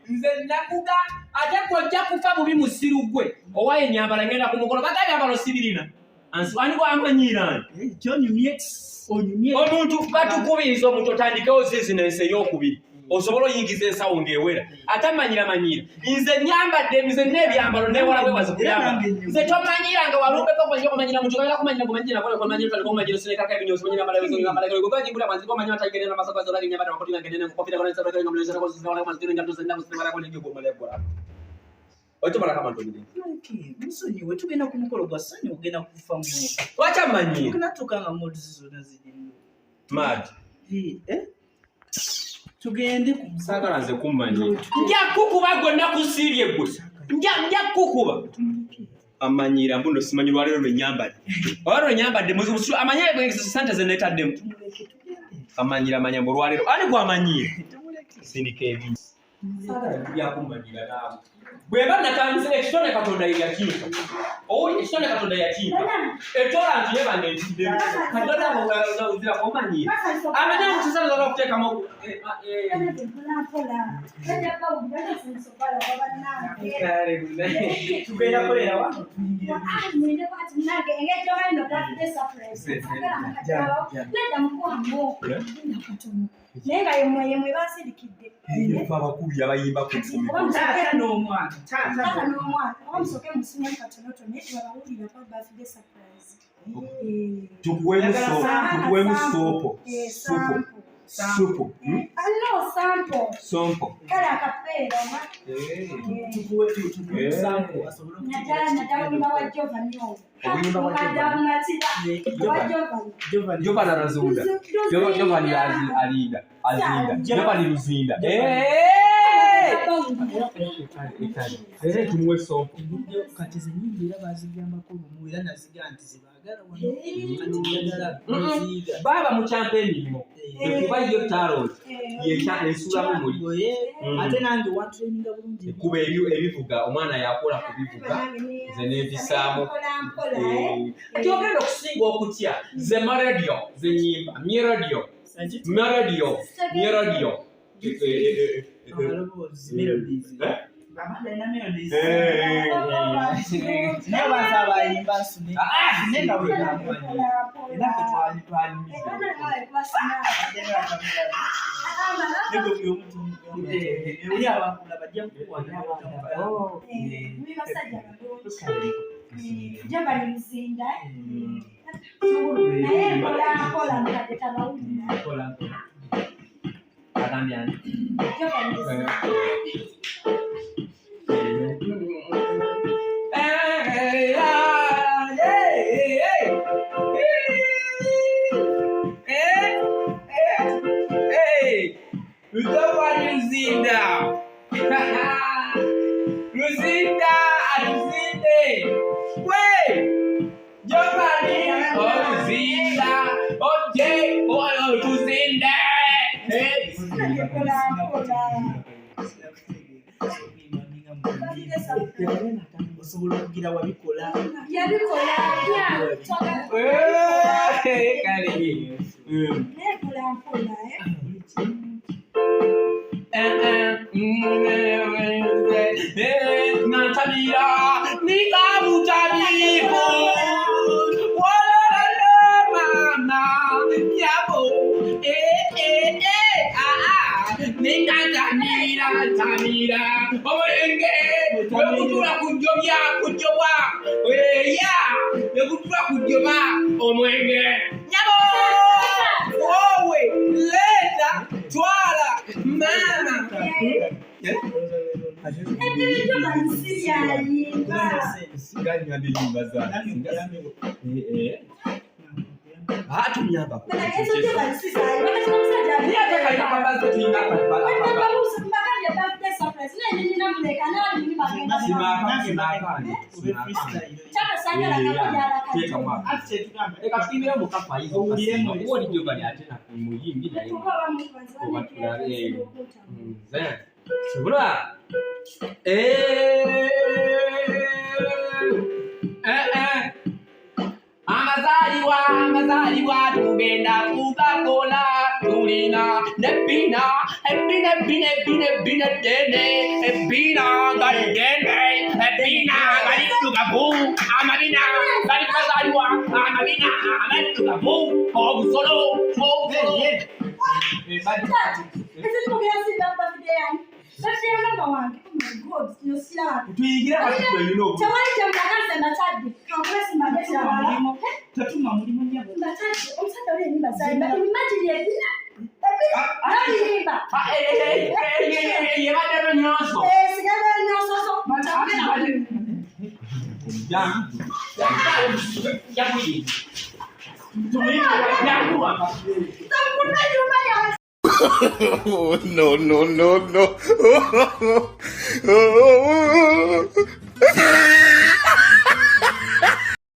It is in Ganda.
nze nakuga ate kojja kufa bubi musiru gwe owaye nyambala ngenda ku mukolo bagabi ambalo sibirina answani kwa amanyira kyonyumye omuntu batukubiza omuntu otandikewo business ey'okubiri osobola oyingiza ensawo ng'ewera atamanyira nze nyambadde nze n'ebyambalo newala wewazi kuyamba nze tomanyira nga walumbeko kwenye kumanyira muntu kagala kumanyira kumanyira kwa kumanyira tali kumanyira sine kaka ebinyoso kumanyira malawezo ngambala ko kwaji bula manzi kumanyira tayigene na masaka zolali nyabata makoti ngene ko kopira kwa sababu ngamleza ko zizona kwa zino ngamto zenda kusema ko ngiye ko malebora oto mara kama ntoni musonyi we tugenda ku mukolo gwa sonyi ugenda kufa mu wacha manyira kuna tukanga modi zizona zidini mad tugende ku musagala nze kumanyira njya kukuba gonna kusirye gwe njya kukuba amanyira mbuno simanyirwa lero nyambadde oro nyambadde muzu amanyira bwengisa sante zenetaddemu amanyira manyambo lwalero ani kwa amanyira sindike ebi ya kumanyira nawo bweba natanzile kitone katonda yakinka owo kitone katonda yakinka etola ntiye bande ntide katonda ngoga uzira ko manyira amanya mutizana za kuteka mo tugenda kolera wano nenga yemwe basirikidde abakubi abayimba ku n'omwana omusoke musimye katonoto naye tebawulira kwa birthday surprise tukuwemu supu sampo kale akapeera natawulima wa Giovanni Giovanni arazunda Giovanni alinda Giovanni luzinda tumuwe sopo kati zenyingira bazigamba ko muira naziga anti zibagala wano baba mu campaign kuba iyo tarot yeka esula mu muri ate nange wa training bulungi kuba ebivuga omwana yakola kubivuga zene bisamo kyogenda okusinga okutya ze radio ze nyimba miradio melodies babana melodies never Abayimbi sune nenda wena ina ketwali nego byomuntu uri abakunda bajya kuwana Giovanni Luzinda naye kola mkate tabawulira Adamian. osobola kugira wabikola yabikola kale nekola mpola Natabira nikabutabiko mama yabo Tamira omenge okutura kujjoba okutura kujjoba omwenge nyabo wowe leta twala mama ebyo bansiyayimba siganya bilimba za Hatunyamba. Amazaliwa tugenda kukakola Paulina, Nebina, Ebina, Bina, Dene, Ebina, Gadene, Ebina, Galitugabu, Amarina, Galipazalua, Amarina, Amaritugabu, Oh, solo, oh, Oh, no.